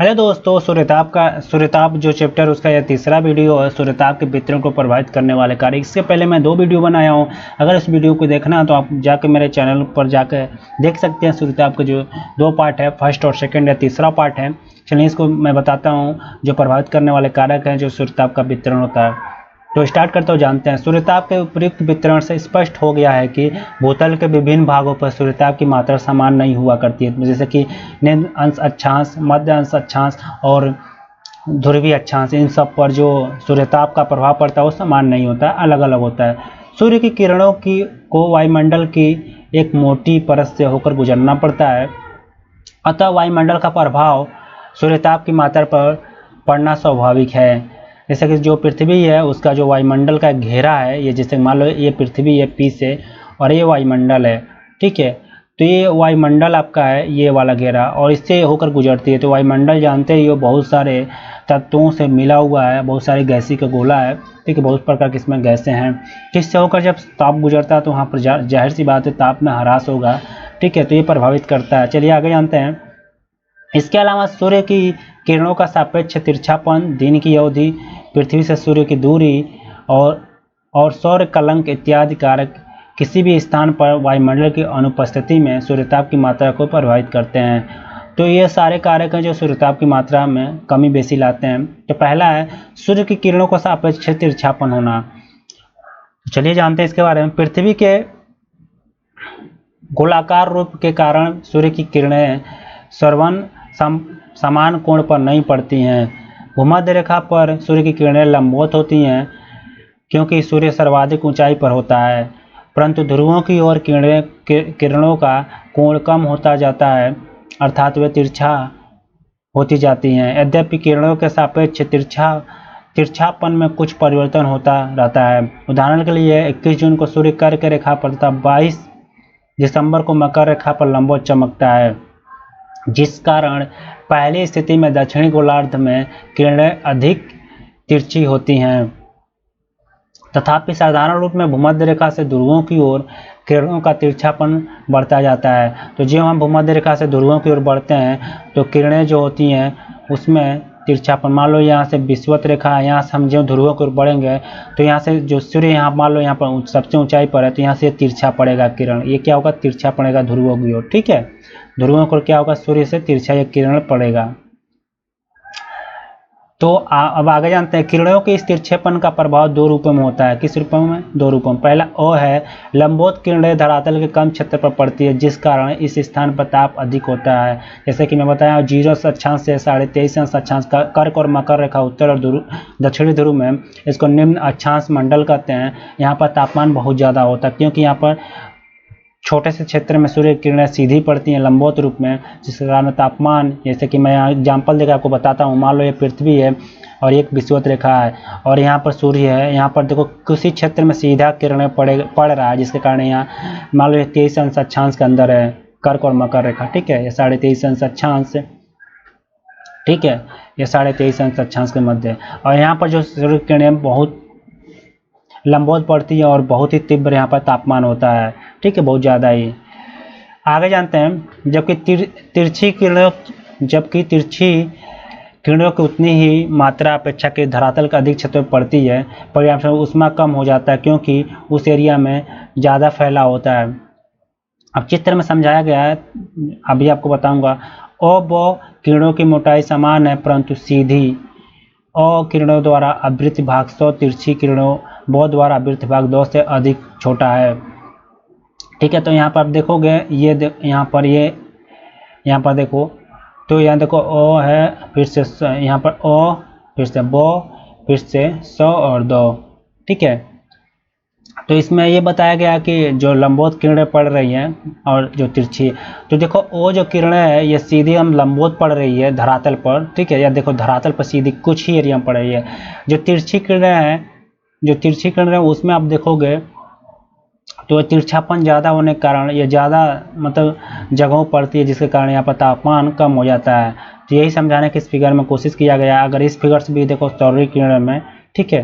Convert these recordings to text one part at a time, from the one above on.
Hello दोस्तों, सूर्यताप जो chapter उसका यह तीसरा वीडियो है। सूर्यताप के वितरण को प्रभावित करने वाले कार्य। इससे पहले मैं 2 वीडियो बनाया हूँ। अगर इस वीडियो को देखना है तो आप जाकर मेरे चैनल पर जाकर देख सकते हैं। सूर्यताप के जो 2 पार्ट है, फर्स्ट और सेकंड या तीसरा पार्ट है। चलिए इसको मैं बताता हूँ जो प्रभावित करने वाले कारक हैं जो सूर्यताप का वितरण होता है। तो स्टार्ट करते हो जानते हैं। सूर्यताप के उपयुक्त वितरण से स्पष्ट हो गया है कि भूतल के विभिन्न भागों पर सूर्यताप की मात्रा समान नहीं हुआ करती है। जैसे कि निम्न अंश अक्षांश, मध्य अंश अक्षांश और ध्रुवीय अक्षांश, इन सब पर जो सूर्यताप का प्रभाव पड़ता है वो समान नहीं होता है, अलग अलग होता है। सूर्य की किरणों को वायुमंडल की एक मोटी परत से होकर गुजरना पड़ता है। अतः वायुमंडल का प्रभाव सूर्यताप की मात्रा पर पड़ना स्वाभाविक है। जैसे कि जो पृथ्वी है उसका जो वायुमंडल का घेरा है, ये जैसे मान लो ये पृथ्वी है पी से और ये वायुमंडल है, ठीक है। तो ये वायुमंडल आपका है, ये वाला घेरा, और इससे होकर गुजरती है। तो वायुमंडल जानते ही हो बहुत सारे तत्वों से मिला हुआ है, बहुत सारे गैसी का गोला है, ठीक है। बहुत प्रकार की इसमें गैसें हैं, जिससे होकर जब ताप गुजरता है तो वहाँ पर जाहिर सी बात है ताप में ह्रास होगा, ठीक है। तो ये प्रभावित करता है। चलिए आगे जानते हैं। इसके अलावा सूर्य की किरणों का सापेक्ष तिरछापन, दिन की अवधि, पृथ्वी से सूर्य की दूरी और सौर कलंक इत्यादि कारक किसी भी स्थान पर वायुमंडल की अनुपस्थिति में सूर्यताप की मात्रा को प्रभावित करते हैं। तो ये सारे कारक हैं जो सूर्यताप की मात्रा में कमी बेसी लाते हैं। तो पहला है सूर्य की किरणों का सापेक्ष तिरछापन होना। चलिए जानते हैं इसके बारे में। पृथ्वी के गोलाकार रूप के कारण सूर्य की किरणें सर्वन समान कोण पर नहीं पड़ती हैं। भूमध्य रेखा पर सूर्य की किरणें लंबवत होती हैं क्योंकि सूर्य सर्वाधिक ऊंचाई पर होता है, परंतु ध्रुवों की ओर किरणों का कोण कम होता जाता है, अर्थात वे तिरछा होती जाती हैं। यद्यपि किरणों के सापेक्ष तिरछापन में कुछ परिवर्तन होता रहता है। उदाहरण के लिए 21 जून को सूर्य कर्क रेखा पर तथा 22 दिसंबर को मकर रेखा पर लंबवत चमकता है, जिस कारण पहली स्थिति में दक्षिणी गोलार्ध में किरणें अधिक तिरछी होती हैं। तथापि साधारण रूप में भूमध्य रेखा से ध्रुवों की ओर किरणों का तिरछापन बढ़ता जाता है। तो जब हम भूमध्य रेखा से ध्रुवों की ओर बढ़ते हैं तो किरणें जो होती हैं उसमें तिरछापन, मान लो यहाँ से विषुवत रेखा है, यहाँ से हम जो ध्रुवों की ओर बढ़ेंगे तो यहाँ से जो सूर्य यहाँ मान लो यहाँ पर सबसे ऊंचाई पर है तो यहाँ से तिरछा पड़ेगा किरण। ये क्या होगा? तिरछा पड़ेगा ध्रुवों की ओर, ठीक है। ध्रुवों को क्या होगा? सूर्य से तिरछा एक किरण पड़ेगा। तो अब आगे जानते हैं। किरणों के इस तिरछेपन का प्रभाव 2 रूपों में होता है। किस रूपों में? 2 रूपों में। पहला ओ है लंबवत किरणें धरातल के कम क्षेत्र पर पड़ती है, जिस कारण इस स्थान पर ताप अधिक होता है। जैसे कि मैं बताया 0 अक्षांश से 23.5 अक्षांश का कर्क और मकर रेखा उत्तर और दक्षिणी ध्रुव में, इसको निम्न अक्षांश मंडल कहते हैं। यहाँ पर तापमान बहुत ज़्यादा होता है क्योंकि यहाँ पर छोटे से क्षेत्र में सूर्य किरणें सीधी पड़ती हैं लंबवत रूप में, जिसके कारण तापमान, जैसे कि मैं यहाँ एग्जाम्पल देकर आपको बताता हूँ। मान लो ये पृथ्वी है और एक विषुवत रेखा है और यहाँ पर सूर्य है। यहाँ पर देखो किसी क्षेत्र में सीधा किरणें पड़ रहा है, जिसके कारण यहाँ मान लो ये 23 अंश अक्षांश के अंदर है कर्क और मकर रेखा, ठीक है। ये 23.5 अंश अक्षांश, ठीक है, ये 23.5 अंश अक्षांश के मध्य। और यहाँ पर जो सूर्य किरणें बहुत लंबवत पड़ती है और बहुत ही तीव्र यहाँ पर तापमान होता है, ठीक है, बहुत ज़्यादा ही। आगे जानते हैं। जबकि तिरछी किरणों की उतनी ही मात्रा अपेक्षा के धरातल का अधिक क्षेत्र पड़ती है, परिणाम ऊष्मा कम हो जाता है क्योंकि उस एरिया में ज़्यादा फैला होता है। अब चित्र में समझाया गया है, अभी आपको बताऊंगा। ओ ब किरणों की मोटाई समान है, परंतु सीधी ओ किरणों द्वारा आवृत भाग 100 तिरछी किरणों ब द्वारा आवृत भाग 2 से अधिक छोटा है, ठीक है। तो यहाँ पर आप देखोगे यहाँ पर देखो, तो यहाँ देखो ओ है, फिर से यहाँ पर ओ, फिर से बो, फिर से 100 और 2, ठीक है। तो इसमें ये बताया गया कि जो लंबवत किरणें पड़ रही हैं और जो तिरछी, तो देखो ओ जो किरणें है ये सीधी हम लंबवत पड़ रही है धरातल पर, ठीक है। या देखो धरातल पर सीधी कुछ ही एरिया में पड़ रही है। जो तिरछी किरणें उसमें आप देखोगे तो तिरछापन ज़्यादा होने के कारण ये ज़्यादा मतलब जगहों पड़ती है, जिसके कारण यहाँ पर तापमान कम हो जाता है। तो यही समझाने की इस फिगर में कोशिश किया गया। अगर इस फिगर से भी देखो सौर्य किरणें में, ठीक है,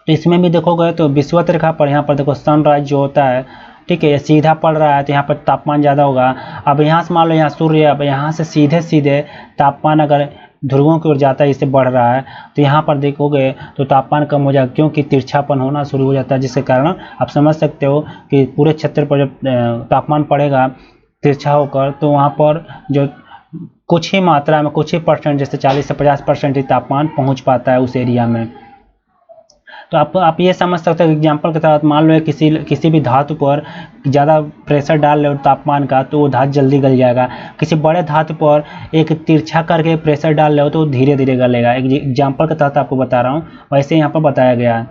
तो इसमें भी देखोगे तो विषुवत रेखा पर यहाँ पर देखो सनराइज जो होता है, ठीक है, ये सीधा पड़ रहा है तो यहाँ पर तापमान ज़्यादा होगा। अब यहाँ से मान लो यहाँ सूर्य, अब यहाँ से सीधे सीधे तापमान अगर ध्रुवों की ओर जाता है, इससे बढ़ रहा है, तो यहाँ पर देखोगे तो तापमान कम हो जाएगा, क्योंकि तिरछापन होना शुरू हो जाता है, जिसके कारण आप समझ सकते हो कि पूरे क्षेत्र पर जब तापमान पड़ेगा तिरछा होकर, तो वहाँ पर जो कुछ ही मात्रा में, कुछ ही परसेंट, जैसे 40 से 50% ही तापमान पहुँच पाता है उस एरिया में। तो आप ये समझ सकते हो एग्जाम्पल के साथ, मान लो किसी भी धातु पर ज़्यादा प्रेशर डाल रहे हो तापमान का, तो वो धातु जल्दी गल जाएगा। किसी बड़े धातु पर एक तिरछा करके प्रेशर डाल रहे हो तो धीरे धीरे गलेगा। एक एग्जाम्पल के तहत आपको बता रहा हूँ, वैसे यहाँ पर बताया गया है।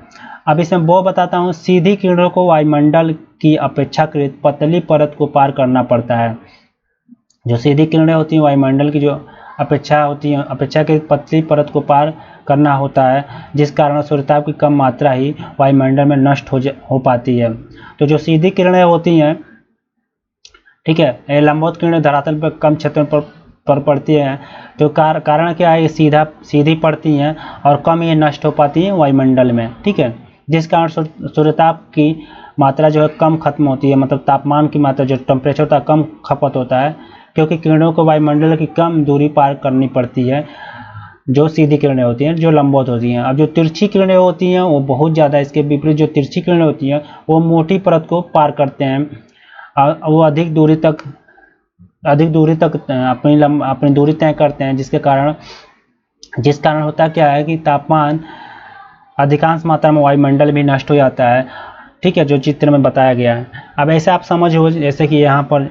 अब इसमें वो बताता हूँ, सीधी किरणों को वायुमंडल की अपेक्षाकृत पतली परत को पार करना पड़ता है। जो सीधी किरणें होती हैं वायुमंडल की जो अपेक्षाकृत पतली परत को पार करना होता है, जिस कारण सूर्यताप की कम मात्रा ही वायुमंडल में नष्ट हो पाती है। तो जो सीधी किरणें होती हैं, ठीक है, ये लंबवत किरणें धरातल पर कम क्षेत्र पर पड़ती हैं, तो कारण क्या है, ये सीधी पड़ती हैं और कम ये नष्ट हो पाती हैं वायुमंडल में, ठीक है, जिस कारण सूर्यताप की मात्रा जो है कम खत्म होती है, मतलब तापमान की मात्रा जो टेम्परेचर होता है कम खपत होता है, क्योंकि किरणों को वायुमंडल की कम दूरी पार करनी पड़ती है, जो सीधी किरणें होती हैं, जो लंबवत होती हैं। अब जो तिरछी किरणें होती हैं वो बहुत ज़्यादा, इसके विपरीत जो तिरछी किरणें होती हैं वो मोटी परत को पार करते हैं, वो अधिक दूरी तक अपनी दूरी तय करते हैं, जिस कारण होता क्या है कि तापमान अधिकांश मात्रा में वायुमंडल भी नष्ट हो जाता है, ठीक है, जो चित्र में बताया गया है। अब ऐसे आप समझो, जैसे कि यहाँ पर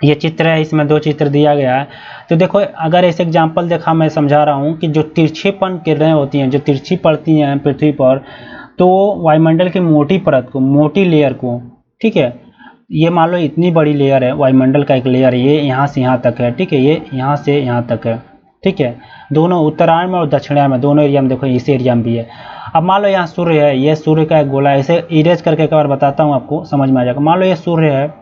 ये चित्र है, इसमें 2 चित्र दिया गया है। तो देखो, अगर ऐसे एग्जांपल देखा, मैं समझा रहा हूँ कि जो तिरछेपन किरणें होती हैं, जो तिरछी पड़ती हैं पृथ्वी पर, तो वायुमंडल की मोटी परत को, मोटी लेयर को, ठीक है, ये मान लो इतनी बड़ी लेयर है, वायुमंडल का एक लेयर, ये यहाँ से यहाँ तक है, ठीक है, ये यहाँ से यहाँ तक है, ठीक है, दोनों उत्तरायण में और दक्षिणायन में, दोनों एरिया में, देखो इस एरिया में भी है। अब मान लो यहाँ सूर्य है, ये सूर्य का एक गोला, ऐसे इरेज करके एक बार बताता हूँ, आपको समझ में आ जाएगा। मान लो ये सूर्य है,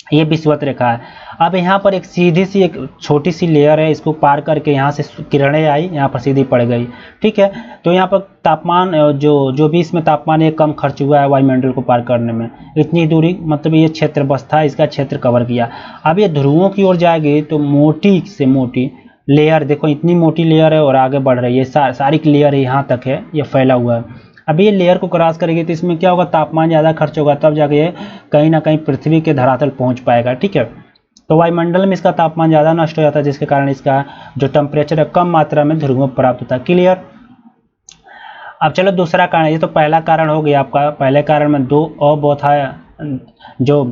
ये विषुवत रेखा है। अब यहाँ पर एक सीधी सी एक छोटी सी लेयर है, इसको पार करके यहाँ से किरणें आई, यहाँ पर सीधी पड़ गई, ठीक है, तो यहाँ पर तापमान जो भी इसमें तापमान ये कम खर्च हुआ है वायुमंडल को पार करने में, इतनी दूरी, मतलब ये क्षेत्र बस था, इसका क्षेत्र कवर किया। अब ये ध्रुवों की ओर जाएगी तो मोटी से मोटी लेयर, देखो इतनी मोटी लेयर है और आगे बढ़ रही है, सारी लेयर यहाँ तक है, ये फैला हुआ है। अब ये लेयर को क्रॉस करेगी तो इसमें क्या होगा, तापमान ज़्यादा खर्च होगा, तब जाके ये कहीं ना कहीं पृथ्वी के धरातल पहुंच पाएगा, ठीक है। तो वायुमंडल में इसका तापमान ज़्यादा नष्ट हो जाता है, जिसके कारण इसका जो टेम्परेचर है कम मात्रा में ध्रुवों को प्राप्त होता है। क्लियर। अब चलो दूसरा कारण, ये तो पहला कारण हो गया आपका। पहले कारण में 2 अबोधाय जो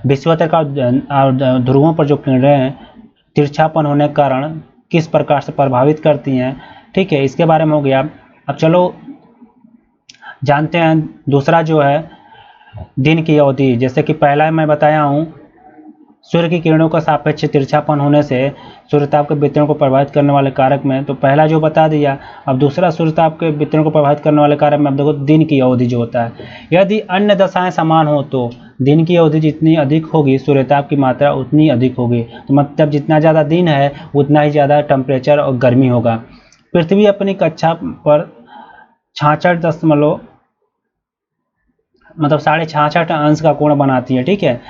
विषुवत रेखा और ध्रुवों पर जो किरणें तिरछापन होने के कारण किस प्रकार से प्रभावित करती हैं, ठीक है, इसके बारे में हो गया। अब चलो जानते हैं दूसरा जो है दिन की अवधि। जैसे कि पहला मैं बताया हूँ, सूर्य की किरणों का सापेक्ष तिरछापन होने से सूर्यताप के वितरण को प्रभावित करने वाले कारक में, तो पहला जो बता दिया। अब दूसरा सूर्यताप के वितरण को प्रभावित करने वाले कारक में अब देखो दिन की अवधि जो होता है। यदि अन्य दशाएं समान हो तो दिन की अवधि जितनी अधिक होगी सूर्यताप की मात्रा उतनी अधिक होगी। तो मतलब जितना ज़्यादा दिन है उतना ही ज़्यादा टेम्परेचर और गर्मी होगा। पृथ्वी अपनी कक्षा पर 66 मतलब 66.5 अंश का कोण बनाती है, ठीक है,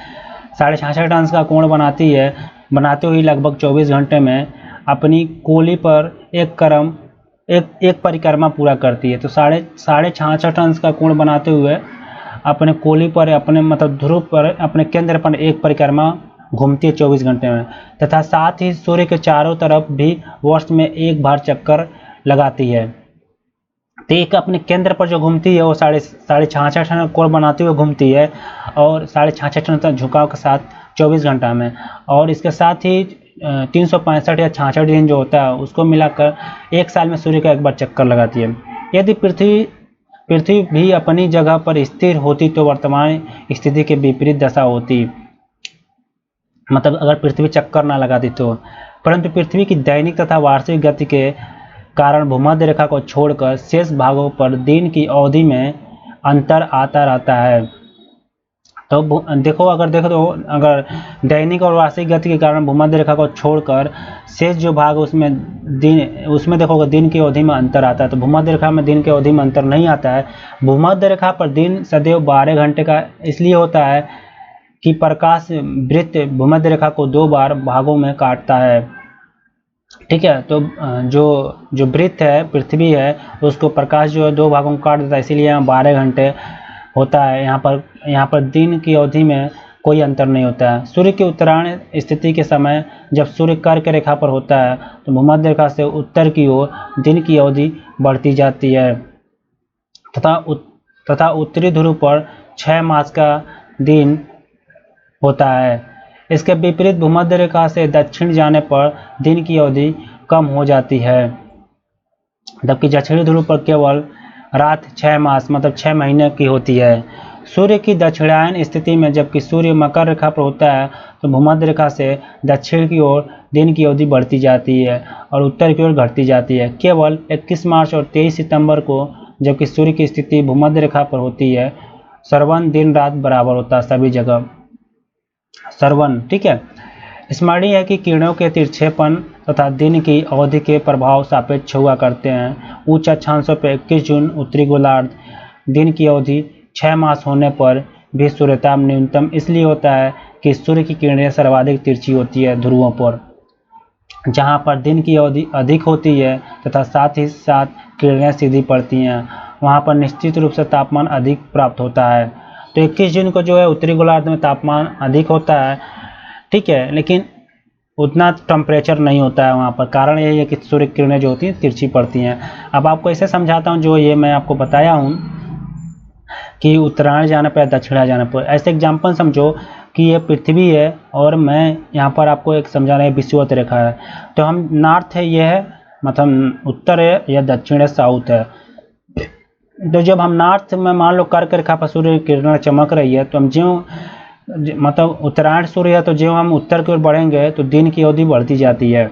66.5 अंश का कोण बनाती है। बनाते हुए लगभग 24 घंटे में अपनी कोली पर एक परिक्रमा पूरा करती है। तो 66.5 अंश का कोण बनाते हुए अपने कोली पर, अपने मतलब ध्रुव पर, अपने केंद्र पर एक परिक्रमा घूमती है 24 घंटे में, तथा साथ ही सूर्य के चारों तरफ भी वर्ष में एक बार चक्कर लगाती है। तो एक अपने केंद्र पर जो घूमती है वो 66.5 कोण बनाते हुए घूमती है, और 66.5 झुकाव के साथ 24 घंटा में। और इसके साथ ही 365 या 66 दिन जो होता है उसको मिलाकर एक साल में सूर्य का एक बार चक्कर लगाती है। यदि पृथ्वी भी अपनी जगह पर स्थिर होती तो वर्तमान स्थिति के विपरीत दशा होती, मतलब अगर पृथ्वी चक्कर ना लगाती तो। परंतु पृथ्वी की दैनिक तथा वार्षिक गति के कारण भूमध्य रेखा को छोड़कर शेष भागों पर दिन की अवधि में अंतर आता रहता है। तो देखो तो अगर दैनिक और वार्षिक गति के कारण भूमध्य रेखा को छोड़कर शेष जो भाग उसमें देखोगे दिन की अवधि में अंतर आता है। तो भूमध्य रेखा में दिन की अवधि में अंतर नहीं आता है। भूमध्य रेखा पर दिन सदैव 12 घंटे का इसलिए होता है कि प्रकाश वृत्त भूमध्य रेखा को 2 बार भागों में काटता है। ठीक है, तो जो वृत्त है पृथ्वी है उसको प्रकाश जो है 2 भागों में काट देता है, इसीलिए यहाँ 12 घंटे होता है। यहाँ पर दिन की अवधि में कोई अंतर नहीं होता है। सूर्य की उत्तरायण स्थिति के समय जब सूर्य कर्क रेखा पर होता है तो भूमध्य रेखा से उत्तर की ओर दिन की अवधि बढ़ती जाती है तथा उत्तरी ध्रुव पर 6 मास का दिन होता है। इसके विपरीत भूमध्य रेखा से दक्षिण जाने पर दिन की अवधि कम हो जाती है, जबकि दक्षिणी ध्रुव पर केवल रात 6 मास मतलब 6 महीने की होती है। सूर्य की दक्षिणायन स्थिति में जबकि सूर्य मकर रेखा पर होता है तो भूमध्य रेखा से दक्षिण की ओर दिन की अवधि बढ़ती जाती है और उत्तर की ओर घटती जाती है। केवल 21 मार्च और 23 सितंबर को जबकि सूर्य की स्थिति भूमध्य रेखा पर होती है, सर्वन दिन रात बराबर होता है सभी जगह सर्वन। ठीक है, स्मरणीय है कि किरणों के तिरछेपन तथा दिन की अवधि के प्रभाव सापेक्ष हुआ करते हैं। उच्च अक्षांशों पर 21 जून उत्तरी गोलार्ध दिन की अवधि 6 मास होने पर भी सूर्यताप न्यूनतम इसलिए होता है कि सूर्य की किरणें सर्वाधिक तिरछी होती है ध्रुवों पर, जहां पर दिन की अवधि अधिक होती है तथा साथ ही साथ किरणें सीधी पड़ती हैं, वहां पर निश्चित रूप से तापमान अधिक प्राप्त होता है। तो 21 जून को जो है उत्तरी गोलार्ध में तापमान अधिक होता है, ठीक है, लेकिन उतना टेम्परेचर नहीं होता है वहाँ पर। कारण यही है कि सूर्य किरणें जो होती हैं तिरछी पड़ती हैं। अब आपको ऐसे समझाता हूँ, जो ये मैं आपको बताया हूँ कि उत्तरायण जाने पर दक्षिणायन जाने पर, ऐसे एग्जाम्पल समझो कि ये पृथ्वी है और मैं यहाँ पर आपको एक समझा रहा है विषुवत रेखा है। तो हम नॉर्थ है, ये है मतलब उत्तर है, या दक्षिण है साउथ है। तो जब हम नॉर्थ में मान लो कर्क रेखा पर सूर्य किरणें चमक रही है तो हम ज्यों मतलब उत्तरायण सूर्य है तो जो हम उत्तर की ओर बढ़ेंगे तो दिन की अवधि बढ़ती जाती है।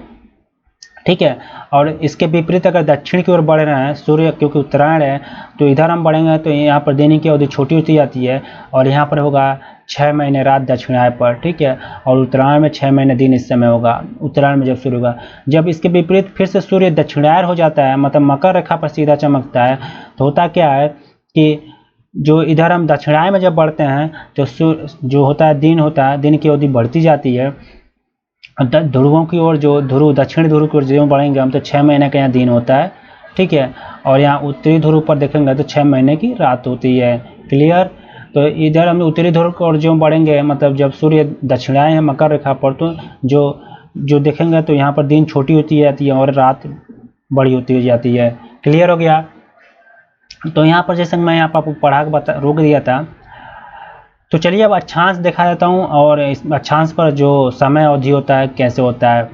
ठीक है, और इसके विपरीत अगर दक्षिण की ओर बढ़ रहे हैं सूर्य, क्योंकि उत्तरायण है तो इधर हम बढ़ेंगे तो यहाँ पर दिन की अवधि छोटी होती जाती है और यहाँ पर होगा 6 महीने रात दक्षिणायन पर। ठीक है, और उत्तरायण में 6 महीने दिन इस समय होगा, उत्तरायण में जब सूर्य होगा। जब इसके विपरीत फिर से सूर्य दक्षिणायन हो जाता है मतलब मकर रेखा पर सीधा चमकता है, तो होता क्या है कि जो इधर हम दक्षिणायन में जब बढ़ते हैं तो जो होता है दिन की अवधि बढ़ती जाती है। ध्रुवों की ओर जो दक्षिण ध्रुव की ओर जो बढ़ेंगे हम तो 6 महीने का यहाँ दिन होता है। ठीक है, और यहाँ उत्तरी ध्रुव पर देखेंगे तो 6 महीने की रात होती है। क्लियर, तो इधर हम उत्तरी ध्रुव की ओर जो बढ़ेंगे मतलब जब सूर्य दक्षिणायन है मकर रेखा पर, तो जो देखेंगे तो यहाँ पर दिन छोटी होती जाती है और रात बड़ी होती जाती है। क्लियर हो गया। तो यहाँ पर जैसे मैं यहाँ पर आपको पढ़ा के रोक दिया था, तो चलिए अब अक्षांश दिखा देता हूँ और इस अक्षांश पर जो समय अवधि होता है कैसे होता है।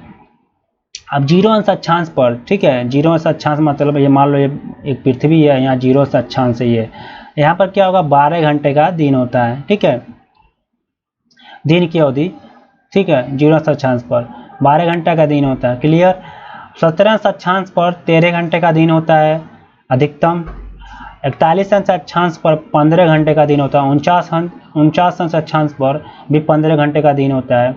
अब 0 अंश अक्षांश पर, ठीक है, 0 अंश अक्षांश मतलब ये मान लो ये एक पृथ्वी है, यहाँ 0 अंश अक्षांश है ये, यहाँ पर क्या होगा 12 घंटे का दिन होता है। ठीक है, दिन की अवधि, ठीक है, 0 अंश अक्षांश पर 12 घंटे का दिन होता है। क्लियर। 17 अंश अक्षांश पर 13 घंटे का दिन होता है अधिकतम। 41 अंश अक्षांश पर 15 घंटे का दिन होता है। 49 अंश अक्षांश पर भी 15 घंटे का दिन होता है।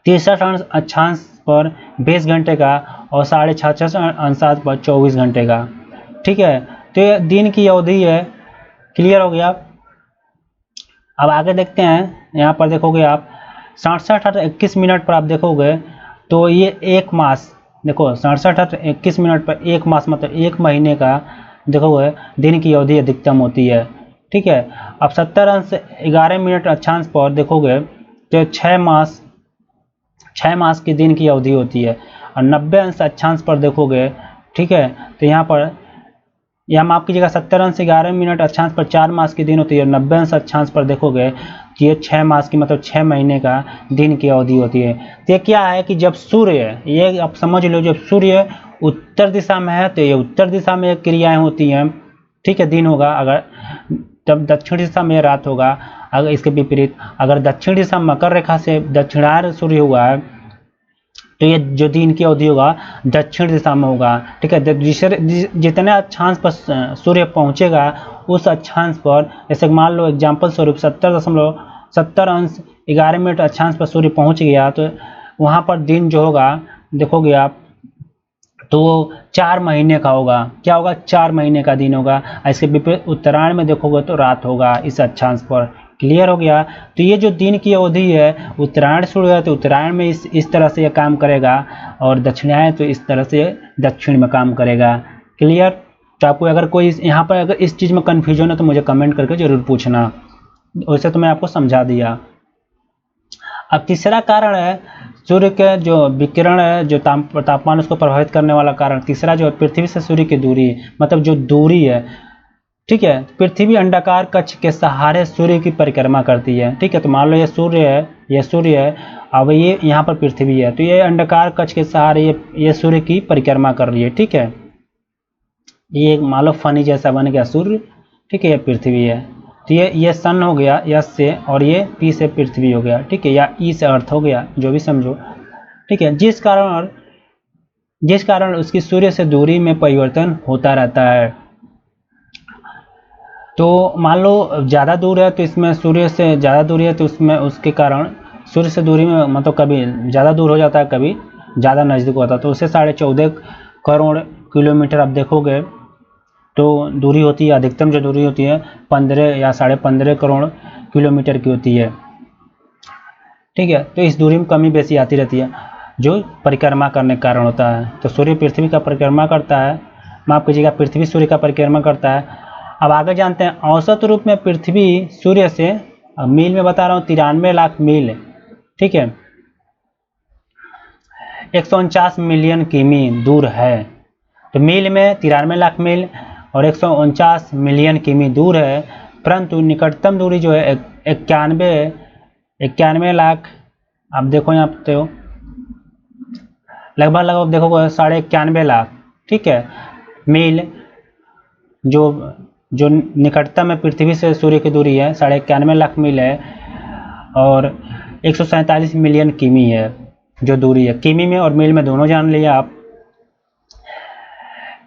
63 अंश अक्षांश पर 20 घंटे का और 66 अंशांश पर 24 घंटे का। ठीक है, तो ये दिन की अवधि है। क्लियर हो गया। अब आगे देखते हैं, यहाँ पर देखोगे आप 67-21 मिनट पर आप देखोगे तो ये एक मास, देखो 67-21 मिनट पर एक मास मतलब एक महीने का देखोगे दिन की अवधि अधिकतम होती है। ठीक है, अब 70 अंश 11 मिनट अक्षांश पर देखोगे तो 6 मास की दिन की अवधि होती है। और 90 अंश अक्षांश पर देखोगे, ठीक है, तो यहाँ पर या माफ कीजिएगा 70 अंश 11 मिनट अक्षांश पर 4 मास की दिन होती है। 90 अंश अक्षांश पर देखोगे कि ये 6 मास की मतलब 6 महीने का दिन की अवधि होती है। तो ये क्या है कि जब सूर्य, ये आप समझ लो, जब सूर्य उत्तर दिशा में है तो ये उत्तर दिशा में क्रियाएं होती हैं। ठीक है, दिन होगा, अगर तब दक्षिण दिशा में रात होगा। अगर इसके विपरीत अगर दक्षिण दिशा मकर रेखा से दक्षिणायन सूर्य हुआ है तो ये जो दिन की अवधि होगा दक्षिण दिशा में होगा, ठीक है। जितने अक्षांश पर सूर्य पहुंचेगा उस अक्षांश पर, जैसे मान लो एग्जाम्पल स्वरूप 70.70 अक्षांश पर सूर्य पहुंच गया, तो वहाँ पर दिन जो होगा देखोगे आप तो वो 4 महीने का होगा। क्या होगा? 4 महीने का दिन होगा। इसके विपरीत उत्तरायण में देखोगे तो रात होगा इस अक्षांश पर। क्लियर हो गया? तो ये जो दिन की अवधि है उत्तरायण शुरू है तो उत्तरायण में इस तरह से ये काम करेगा, और दक्षिणायन तो इस तरह से दक्षिण में काम करेगा। क्लियर? तो आपको अगर कोई यहाँ पर अगर इस चीज़ में कन्फ्यूजन है तो मुझे कमेंट करके ज़रूर पूछना। वैसे तो मैं आपको समझा दिया। अब तीसरा कारण है सूर्य के जो विकिरण है, जो तापमान उसको प्रभावित करने वाला कारण तीसरा जो है पृथ्वी से सूर्य की दूरी, मतलब जो दूरी है, ठीक है। पृथ्वी अंडाकार कक्ष के सहारे सूर्य की परिक्रमा करती है, ठीक है। तो मान लो ये सूर्य है, अब ये यहाँ पर पृथ्वी है, तो ये अंडाकार कक्ष के सहारे ये सूर्य की परिक्रमा कर रही है, ठीक है। ये मान लो फनी जैसा बन गया सूर्य, ठीक है। ये पृथ्वी है, तो ये सन हो गया यस से, और ये पी से पृथ्वी हो गया, ठीक है, या ई से अर्थ हो गया, जो भी समझो, ठीक है। जिस कारण उसकी सूर्य से दूरी में परिवर्तन होता रहता है। तो मान लो ज़्यादा दूर है तो इसमें सूर्य से ज़्यादा दूरी है तो उसमें उसके कारण सूर्य से दूरी में मतलब कभी ज़्यादा दूर हो जाता है, कभी ज़्यादा नज़दीक होता है। तो उससे 14.5 करोड़ किलोमीटर आप देखोगे तो दूरी होती है, अधिकतम जो दूरी होती है 15 या 15.5 करोड़ किलोमीटर की होती है, ठीक है। तो इस दूरी में कमी बेसी आती रहती है जो परिक्रमा करने के कारण होता है। तो सूर्य पृथ्वी का परिक्रमा करता है, माफ कीजिएगा, पृथ्वी सूर्य का परिक्रमा करता है। अब आगे जानते हैं औसत रूप में पृथ्वी सूर्य से, मील में बता रहा हूँ, 93 लाख मील, ठीक है, 149 मिलियन किमी दूर है। तो मील में 93 लाख मील और 149 मिलियन किमी दूर है, परंतु निकटतम दूरी जो है 91 लाख, आप देखो यहाँ पे तो लगभग देखो 91.5 लाख, ठीक है, मील जो निकटतम है पृथ्वी से सूर्य की दूरी है 91.5 लाख मील है, और 147 मिलियन किमी है जो दूरी है। किमी में और मील में दोनों जान लिया आप।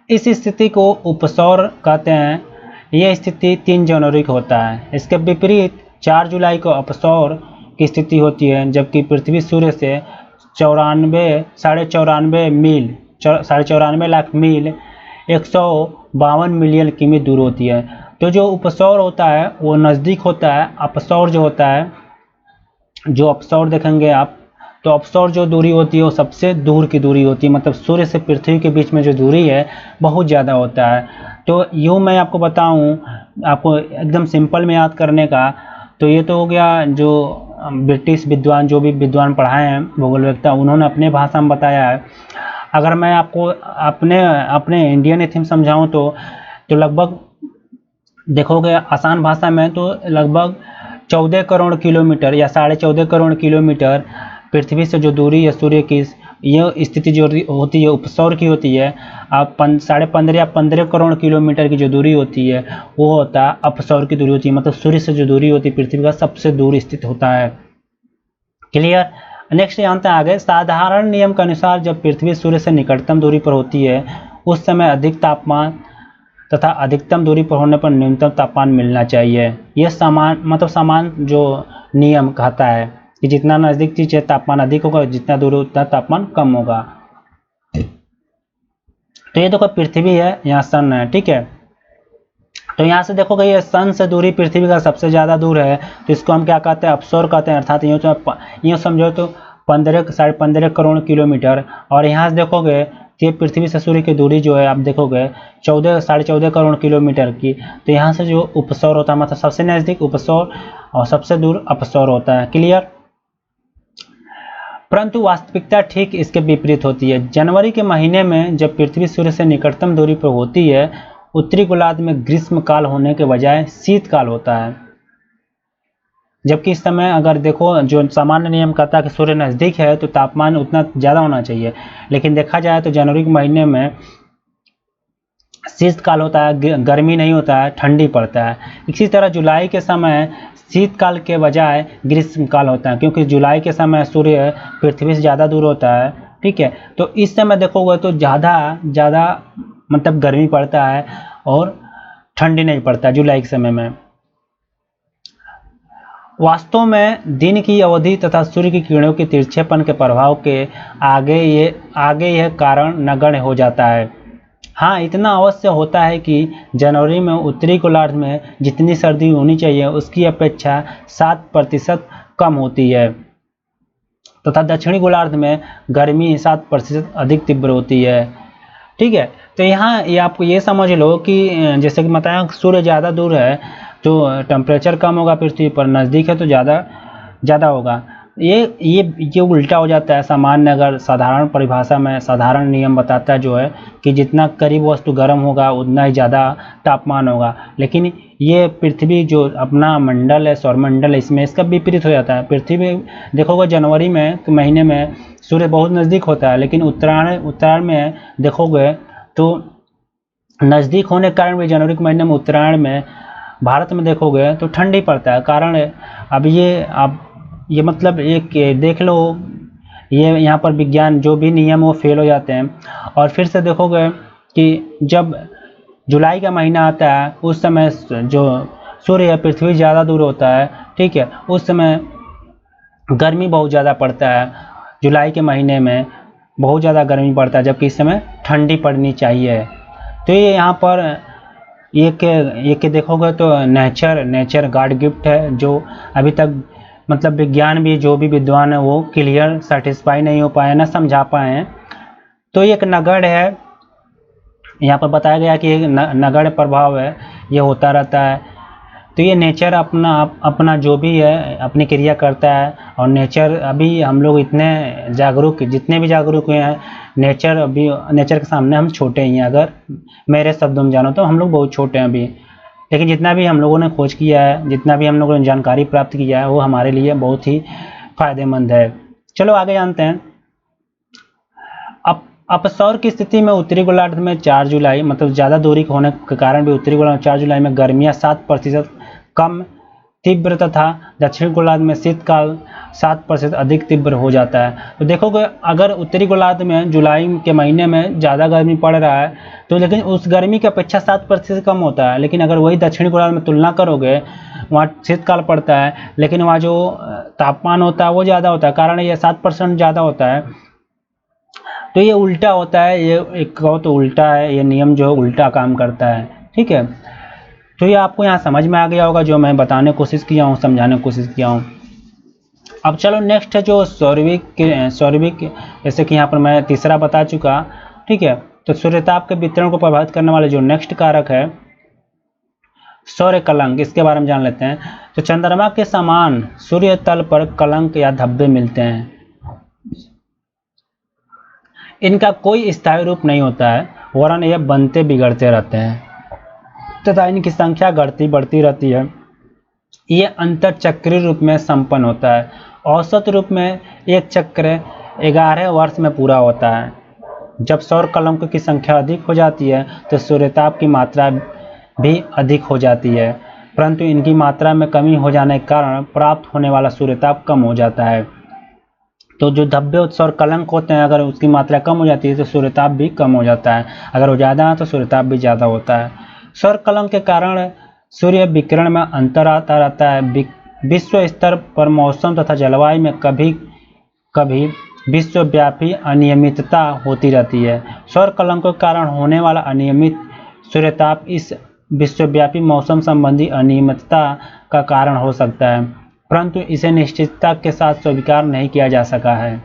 इस स्थिति को उपसौर कहते हैं। यह स्थिति 3 जनवरी को होता है। इसके विपरीत 4 जुलाई को अपसौर की स्थिति होती है, जबकि पृथ्वी सूर्य से 94 लाख मील 152 मिलियन किमी दूर होती है। तो जो उपसौर होता है वो नज़दीक होता है, अपसौर जो होता है, जो अपसौर देखेंगे आप, तो अपसौर जो दूरी होती है वो सबसे दूर की दूरी होती है, मतलब सूर्य से पृथ्वी के बीच में जो दूरी है बहुत ज़्यादा होता है। तो यूँ मैं आपको बताऊँ, आपको एकदम सिंपल में याद करने का, तो ये तो हो गया जो ब्रिटिश विद्वान, जो भी विद्वान पढ़ाए हैं भूगोलवेत्ता, उन्होंने अपने भाषा में बताया है। अगर मैं आपको अपने इंडियन इथिम समझाऊँ तो लगभग देखोगे आसान भाषा में तो लगभग 14 करोड़ किलोमीटर या 14.5 करोड़ किलोमीटर पृथ्वी से जो दूरी है सूर्य की, यह स्थिति जो होती है उपसौर की होती है। आप 15.5 या 15 करोड़ किलोमीटर की जो दूरी होती है वो होता है अपसौर की दूरी होती है, मतलब सूर्य से जो दूरी होती है पृथ्वी का सबसे दूर स्थित होता है। क्लियर? नेक्स्ट जानते हैं आगे। साधारण नियम के अनुसार जब पृथ्वी सूर्य से निकटतम दूरी पर होती है उस समय अधिक तापमान तथा अधिकतम दूरी पर होने पर न्यूनतम तापमान मिलना चाहिए। यह समान जो नियम कहता है कि जितना नज़दीक चीज है तापमान अधिक होगा, जितना दूर उतना तापमान कम होगा। तो ये देखो पृथ्वी है, यहाँ सन है, ठीक है। तो यहाँ से देखोगे ये सन से दूरी पृथ्वी का सबसे ज़्यादा दूर है, तो इसको हम क्या कहते हैं? अपसौर कहते हैं। अर्थात यूँ समझो तो 15 करोड़ किलोमीटर। और यहाँ से देखोगे कि पृथ्वी से सूर्य की दूरी जो है आप देखोगे 14 करोड़ किलोमीटर की। तो यहाँ से जो उपसौर होता है, मतलब सबसे नज़दीक उपसौर और सबसे दूर अपसौर होता है। क्लियर? परंतु वास्तविकता ठीक इसके विपरीत होती है। जनवरी के महीने में जब पृथ्वी सूर्य से निकटतम दूरी पर होती है, उत्तरी गोलार्ध में ग्रीष्म काल होने के बजाय शीतकाल होता है। जबकि इस समय अगर देखो जो सामान्य नियम कहता है कि सूर्य नज़दीक है तो तापमान उतना ज़्यादा होना चाहिए, लेकिन देखा जाए तो जनवरी के महीने में शीतकाल होता है, गर्मी नहीं होता है, ठंडी पड़ता है। इसी तरह जुलाई के समय शीतकाल के बजाय ग्रीष्मकाल होता है, क्योंकि जुलाई के समय सूर्य पृथ्वी से ज़्यादा दूर होता है, ठीक है। तो इस समय देखोगे तो ज़्यादा मतलब गर्मी पड़ता है और ठंडी नहीं पड़ता जुलाई के समय में। वास्तव में दिन की अवधि तथा सूर्य की किरणों के तिरछेपन के प्रभाव के आगे यह कारण नगण्य हो जाता है। हाँ, इतना अवश्य होता है कि जनवरी में उत्तरी गोलार्ध में जितनी सर्दी होनी चाहिए उसकी अपेक्षा 7% कम होती है तथा दक्षिणी गोलार्ध में गर्मी 7% अधिक तीव्र होती है। ठीक है। तो यहाँ ये आपको ये समझ लो कि जैसे कि बताया सूर्य ज़्यादा दूर है तो टेम्परेचर कम होगा, पृथ्वी पर नज़दीक है तो ज़्यादा होगा। ये उल्टा हो जाता है सामान्य, अगर साधारण परिभाषा में साधारण नियम बताता है जो है कि जितना करीब वस्तु गर्म होगा उतना ही ज़्यादा तापमान होगा। लेकिन ये पृथ्वी जो अपना मंडल है, सौरमंडल है, इसमें इसका विपरीत हो जाता है। पृथ्वी देखोगे जनवरी में के महीने में सूर्य बहुत नज़दीक होता है, लेकिन उत्तरायण में देखोगे तो नज़दीक होने के कारण भी जनवरी के महीने में उत्तरायण में भारत में देखोगे तो ठंडी पड़ता है। कारण अब ये मतलब एक देख लो, ये यहाँ पर विज्ञान जो भी नियम वो फेल हो जाते हैं। और फिर से देखोगे कि जब जुलाई का महीना आता है उस समय जो सूर्य है पृथ्वी ज़्यादा दूर होता है, ठीक है, उस समय गर्मी बहुत ज़्यादा पड़ता है। जुलाई के महीने में बहुत ज़्यादा गर्मी पड़ता है जबकि इस समय ठंडी पड़नी चाहिए। तो ये यहाँ पर एक देखोगे तो नेचर गॉड गिफ्ट है, जो अभी तक मतलब विज्ञान भी जो भी विद्वान है वो क्लियर सेटिस्फाई नहीं हो पाए, ना समझा पाए हैं। तो ये एक नगण्य है, यहाँ पर बताया गया कि एक नगण्य प्रभाव है, ये होता रहता है। तो ये नेचर अपना जो भी है अपनी क्रिया करता है। और नेचर अभी हम लोग इतने जागरूक, जितने भी जागरूक हुए हैं, नेचर के सामने हम छोटे ही हैं। अगर मेरे शब्दों में जानो तो हम लोग बहुत छोटे हैं अभी, लेकिन जितना भी हम लोगों ने खोज किया है, जितना भी हम लोगों ने जानकारी प्राप्त किया है, वो हमारे लिए बहुत ही फायदेमंद है। चलो आगे जानते हैं। अपसौर की स्थिति में उत्तरी गोलार्ध में 4 जुलाई मतलब ज़्यादा दूरी होने के कारण भी उत्तरी गोलार्ध में 4 जुलाई में गर्मियाँ 7% कम तीव्र तथा दक्षिणी गोलार्ध में शीतकाल 7% अधिक तीव्र हो जाता है। तो देखोगे अगर उत्तरी गोलार्ध में जुलाई के महीने में ज़्यादा गर्मी पड़ रहा है तो लेकिन उस गर्मी की अपेक्षा 7% कम होता है। लेकिन अगर वही दक्षिणी गोलार्ध में तुलना करोगे, वहाँ शीतकाल पड़ता है लेकिन वहाँ जो तापमान होता है वो ज़्यादा होता है, कारण ये 7% ज़्यादा होता है। तो ये उल्टा होता है, ये एक कहो तो उल्टा है, ये नियम जो है उल्टा काम करता है। ठीक है। तो ये आपको यहाँ समझ में आ गया होगा जो मैं बताने की कोशिश किया हूँ, समझाने की कोशिश किया हूँ। अब चलो नेक्स्ट है जो सौरविक जैसे कि यहाँ पर मैं तीसरा बता चुका। ठीक है। तो सूर्यताप के वितरण को प्रभावित करने वाले जो नेक्स्ट कारक है सौर्य कलंक, इसके बारे में जान लेते हैं। तो चंद्रमा के समान सूर्य तल पर कलंक या धब्बे मिलते हैं। इनका कोई स्थायी रूप नहीं होता है, वरन यह बनते बिगड़ते रहते हैं तथा इनकी संख्या घटती बढ़ती रहती है। ये अंतरचक्रीय रूप में संपन्न होता है। औसत रूप में एक चक्र 11 वर्ष में पूरा होता है। जब सौर कलंक की संख्या अधिक हो जाती है तो सूर्यताप की मात्रा भी अधिक हो जाती है, परंतु इनकी मात्रा में कमी हो जाने के कारण प्राप्त होने वाला सूर्यताप कम हो जाता है। तो जो धब्बे सौर कलंक होते हैं, अगर उसकी मात्रा कम हो जाती है तो सूर्यताप भी कम हो जाता है, अगर वो ज़्यादा है तो सूर्यताप भी ज़्यादा होता है। सौर कलंक के कारण सूर्य विकिरण में अंतर आता रहता है। विश्व स्तर पर मौसम तथा जलवायु में कभी कभी विश्वव्यापी अनियमितता होती रहती है। सौर कलंकों के कारण होने वाला अनियमित सूर्यताप इस विश्वव्यापी मौसम संबंधी अनियमितता का कारण हो सकता है, परंतु इसे निश्चितता के साथ स्वीकार नहीं किया जा सका है।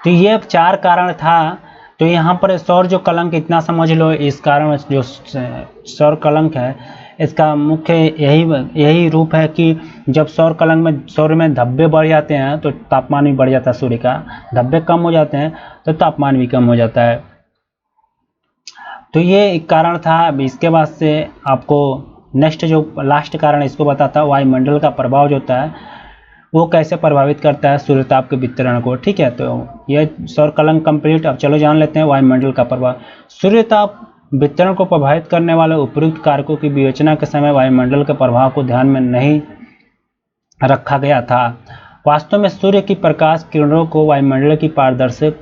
तो ये 4 कारण था। तो यहाँ पर सौर जो कलंक इतना समझ लो, इस कारण जो सौर कलंक है इसका मुख्य यही रूप है कि जब सौर में धब्बे बढ़ जाते हैं तो तापमान भी बढ़ जाता है। सूर्य का धब्बे कम हो जाते हैं तो तापमान भी कम हो जाता है। तो ये एक कारण था। अब इसके बाद से आपको नेक्स्ट जो लास्ट कारण इसको बताता है, वायुमंडल का प्रभाव जो होता है वो कैसे प्रभावित करता है सूर्यताप के वितरण को। ठीक है। तो ये सौर कलंक कंप्लीट। अब चलो जान लेते हैं वायुमंडल का प्रभाव। सूर्यताप वितरण को प्रभावित करने वाले उपयुक्त कारकों की विवेचना के समय वायुमंडल के प्रभाव को ध्यान में नहीं रखा गया था। वास्तव में सूर्य की प्रकाश किरणों को वायुमंडल की पारदर्शक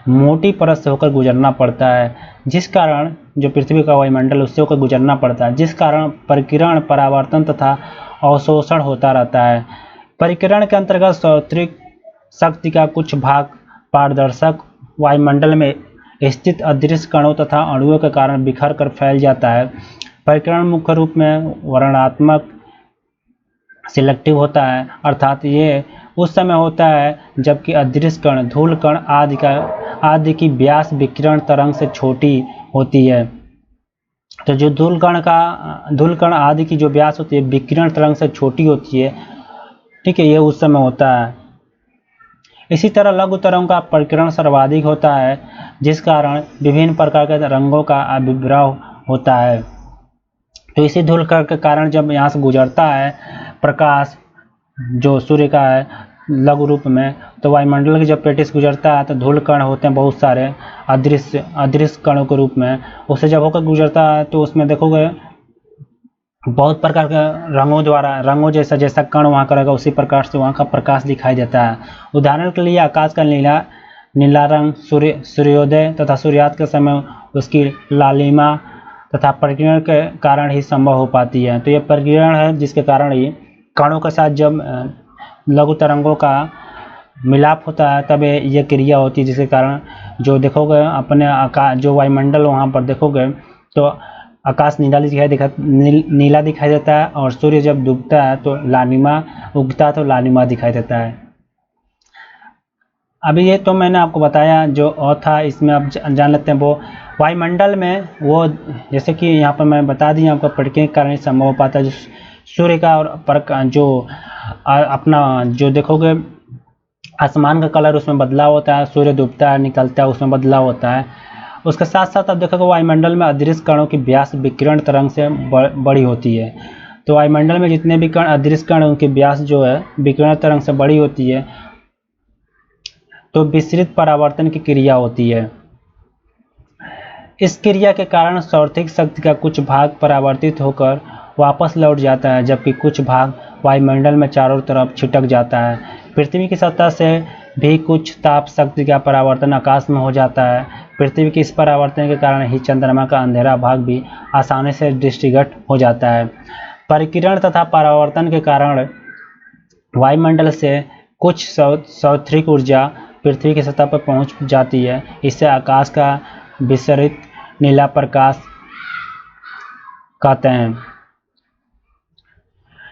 मोटी परत से होकर गुजरना पड़ता है, जिस कारण जो पृथ्वी का वायुमंडल उससे होकर गुजरना पड़ता है, जिस कारण परिकिरण, परावर्तन तथा अवशोषण होता रहता है। परिकिरण के अंतर्गत सौत्रिक शक्ति का कुछ भाग पारदर्शक वायुमंडल में स्थित अदृश्य कणों तथा अणुओं के कारण बिखर कर फैल जाता है। परिकिरण मुख्य रूप में वर्णनात्मक सिलेक्टिव होता है, अर्थात ये उस समय होता है जबकि अदृश्य कण, धूल कण आदि की व्यास विकिरण तरंग से छोटी होती है। तो जो धूल कण आदि की जो व्यास होती है विकिरण तरंग से छोटी होती है, ठीक है, ये उस समय होता है। इसी तरह लघु तरंग का परिकिरण सर्वाधिक होता है, जिस कारण विभिन्न प्रकार के रंगों का आविर्भाव होता है। तो इसी धूल कण के कारण जब यहाँ से गुजरता है प्रकाश जो सूर्य का है लघु रूप में, तो वायुमंडल की जब पेटिस गुजरता है तो धूल कण होते हैं बहुत सारे अदृश्य कणों के रूप में, उससे जब होकर गुजरता है तो उसमें देखोगे बहुत प्रकार के रंगों जैसा कण वहाँ करेगा, उसी प्रकार से वहाँ का प्रकाश दिखाई देता है। उदाहरण के लिए आकाश का नीला रंग सूर्योदय तथा सूर्यास्त के समय उसकी लालिमा तथा परिकिरण के कारण ही संभव हो पाती है। तो ये परिकिरण है जिसके कारण ही कणों के साथ जब लघु तरंगों का मिलाप होता है तब ये क्रिया होती है, जिसके कारण जो देखोगे अपने आकाश जो वायुमंडल वहाँ पर देखोगे तो आकाश नीला दिखाई देता है, और सूर्य जब डूबता है तो लालिमा उगता है तो लालिमा दिखाई देता है। अभी ये तो मैंने आपको बताया जो और था, इसमें अब जान लेते हैं वो वायुमंडल में वो जैसे कि यहाँ पर मैं बता दी आपको परिकिरण के कारण संभव हो पाता है। सूर्य का और जो अपना जो देखोगे आसमान का कलर उसमें बदलाव होता है, सूर्य डूबता है निकलता है उसमें बदलाव होता है। उसके साथ साथ आप देखोगे वायुमंडल में अदृश्य कणों की व्यास विकिरण तरंग से बड़ी होती है। तो वायुमंडल में जितने भी कण अदृश्य कण उनकी व्यास जो है विकिरण तरंग से बड़ी होती है, तो विसरित परावर्तन की क्रिया होती है। इस क्रिया के कारण सौर्थिक शक्ति का कुछ भाग परावर्तित होकर वापस लौट जाता है, जबकि कुछ भाग वायुमंडल में चारों तरफ छिटक जाता है। पृथ्वी की सतह से भी कुछ ताप शक्ति का परावर्तन आकाश में हो जाता है। पृथ्वी के इस परावर्तन के कारण ही चंद्रमा का अंधेरा भाग भी आसानी से दृष्टिगत हो जाता है। परिकिरण तथा परावर्तन के कारण वायुमंडल से कुछ सौत्रिक ऊर्जा पृथ्वी की सतह पर पहुंच जाती है। इससे आकाश का विसरित नीला प्रकाश कहते हैं।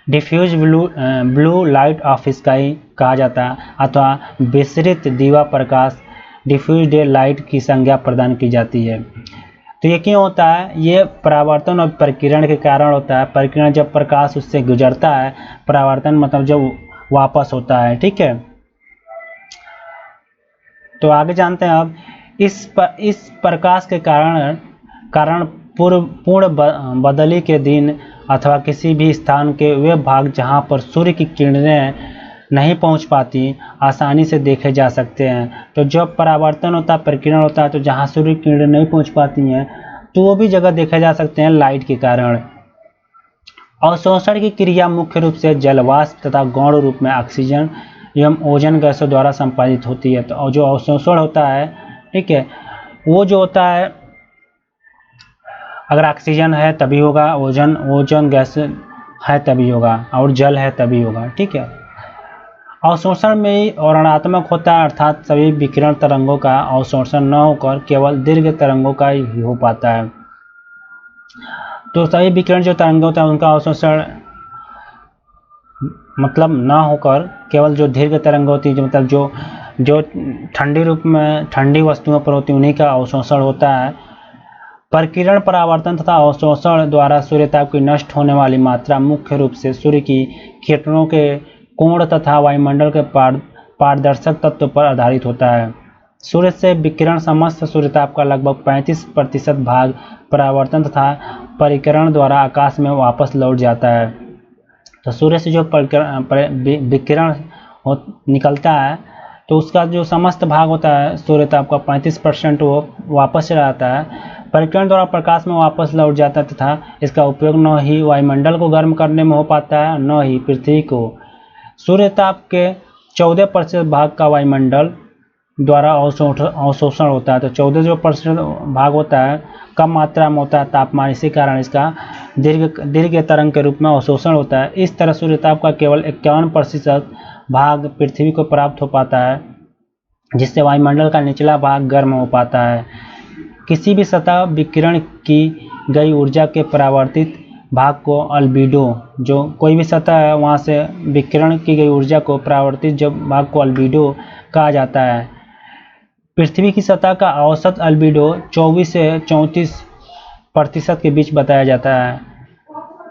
Diffuse blue light of sky कहा जाता है, अथवा विसरित दीवा प्रकाश डिफ्यूज डे लाइट की संज्ञा प्रदान की जाती है। तो ये क्यों होता है? ये परावर्तन और परिकिरण के कारण होता है। परिकिरण जब प्रकाश उससे गुजरता है, परावर्तन मतलब जब वापस होता है, ठीक है। तो आगे जानते हैं अब इस प्रकाश के कारण पूर्ण बदली के दिन अथवा किसी भी स्थान के वे भाग जहां पर सूर्य की किरणें नहीं पहुंच पाती आसानी से देखे जा सकते हैं। तो जब परावर्तन होता है, परिकिरण होता है, तो जहां सूर्य की किरणें नहीं पहुंच पाती हैं तो वो भी जगह देखे जा सकते हैं लाइट के कारण। अवशोषण की क्रिया मुख्य रूप से जलवाष्प तथा गौण रूप में ऑक्सीजन एवं ओजोन गैसों द्वारा संपादित होती है। तो जो अवशोषण होता है, ठीक है, वो जो होता है अगर ऑक्सीजन है तभी होगा, ओजोन गैस है तभी होगा, और जल है तभी होगा, ठीक है। अवशोषण में ऋणात्मक होता है, अर्थात सभी विकिरण तरंगों का अवशोषण न होकर केवल दीर्घ तरंगों का ही हो पाता है। तो सभी विकिरण जो तरंगें होता है उनका अवशोषण मतलब ना होकर केवल जो दीर्घ तरंग होती है, मतलब जो ठंडी रूप में ठंडी वस्तुओं पर होती है उन्हीं का अवशोषण होता है। परिकिरण, परावर्तन तथा अवशोषण द्वारा सूर्यताप की नष्ट होने वाली मात्रा मुख्य रूप से सूर्य की किरणों के कोण तथा वायुमंडल के पारदर्शक तत्व पर आधारित होता है। सूर्य से विकिरण समस्त सूर्यताप का लगभग 35% भाग परावर्तन तथा परिकिरण द्वारा आकाश में वापस लौट जाता है। तो सूर्य से जो विकिरण निकलता है तो उसका जो समस्त भाग होता है सूर्यताप का 35% वो वापस चला जाता है, परिकिरण द्वारा प्रकाश में वापस लौट जाता है तथा इसका उपयोग न ही वायुमंडल को गर्म करने में हो पाता है, न ही पृथ्वी को। सूर्यताप के 14% भाग का वायुमंडल द्वारा अवशोषण होता है। तो 14% भाग होता है, कम मात्रा में होता है तापमान, इसी कारण इसका दीर्घ तरंग के रूप में अवशोषण होता है। इस तरह सूर्यताप का केवल 51% भाग पृथ्वी को प्राप्त हो पाता है, जिससे वायुमंडल का निचला भाग गर्म हो पाता है। किसी भी सतह विकिरण की गई ऊर्जा के परावर्तित भाग को अल्बीडो, जो कोई भी सतह है वहाँ से विकिरण की गई ऊर्जा को परावर्तित जब भाग को अल्बीडो कहा जाता है। पृथ्वी की सतह का औसत अल्बीडो 24 से 34% के बीच बताया जाता है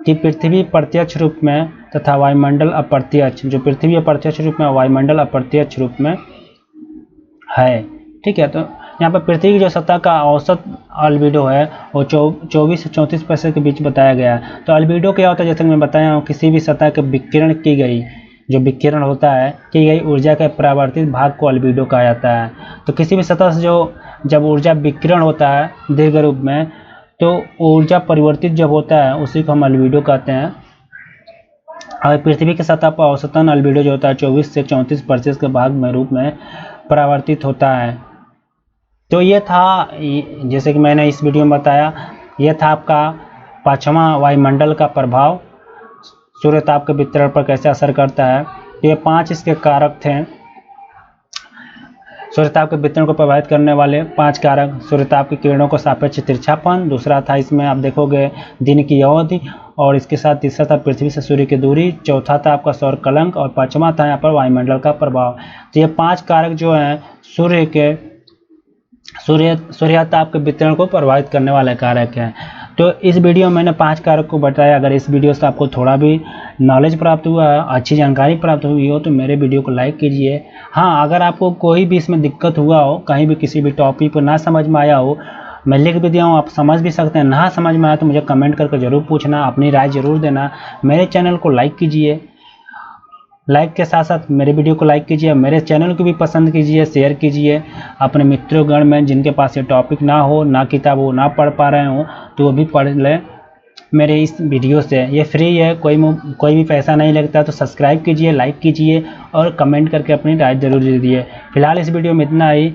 कि पृथ्वी प्रत्यक्ष रूप में तथा वायुमंडल अप्रत्यक्ष, जो पृथ्वी प्रत्यक्ष रूप में वायुमंडल अप्रत्यक्ष रूप में है। ठीक है, तो यहाँ पर पृथ्वी की जो सतह का औसत अल्बीडो है वो 24 से 34% के बीच बताया गया है। तो अल्बीडो क्या होता है, जैसे मैं बताया हूँ, किसी भी सतह के विकिरण की गई, जो विकिरण होता है की गई ऊर्जा के परावर्तित भाग को अल्बीडो कहा जाता है। तो किसी भी सतह से जो जब ऊर्जा विकिरण होता है दीर्घ रूप में, तो ऊर्जा परिवर्तित जब होता है उसी को हम अल्बीडो कहते हैं। और पृथ्वी की सतह पर औसतन अल्बीडो जो होता है 24 से 34% के भाग में रूप में परावर्तित होता है। तो ये था, जैसे कि मैंने इस वीडियो में बताया, ये था आपका 5वां वायुमंडल का प्रभाव सूर्यताप के वितरण पर कैसे असर करता है। ये 5 इसके कारक थे, सूर्यताप के वितरण को प्रभावित करने वाले 5 कारक। सूर्यताप की किरणों को सापेक्ष तिरछापन, दूसरा था इसमें आप देखोगे दिन की अवधि, और इसके साथ तीसरा था पृथ्वी से सूर्य की दूरी, चौथा था आपका सौर कलंक, और 5वां था यहाँ पर वायुमंडल का प्रभाव। तो ये 5 कारक जो हैं सूर्यताप के वितरण को प्रभावित करने वाले कारक हैं। तो इस वीडियो में मैंने 5 कारक को बताया। अगर इस वीडियो से आपको थोड़ा भी नॉलेज प्राप्त हुआ है, अच्छी जानकारी प्राप्त हुई हो, तो मेरे वीडियो को लाइक कीजिए। हाँ, अगर आपको कोई भी इसमें दिक्कत हुआ हो, कहीं भी किसी भी टॉपिक पर ना समझ में आया हो, मैं लिख भी दिया हूँ, आप समझ भी सकते हैं। ना समझ में आया तो मुझे कमेंट करके ज़रूर पूछना, अपनी राय ज़रूर देना। मेरे चैनल को लाइक कीजिए, लाइक के साथ साथ मेरे वीडियो को लाइक कीजिए, मेरे चैनल को भी पसंद कीजिए, शेयर कीजिए अपने मित्रों गण में, जिनके पास ये टॉपिक ना हो, ना किताब हो, ना पढ़ पा रहे हो, तो वो भी पढ़ लें मेरे इस वीडियो से। ये फ्री है, कोई भी पैसा नहीं लगता। तो सब्सक्राइब कीजिए, लाइक कीजिए और कमेंट करके अपनी राय जरूर दीजिए। फिलहाल इस वीडियो में इतना ही।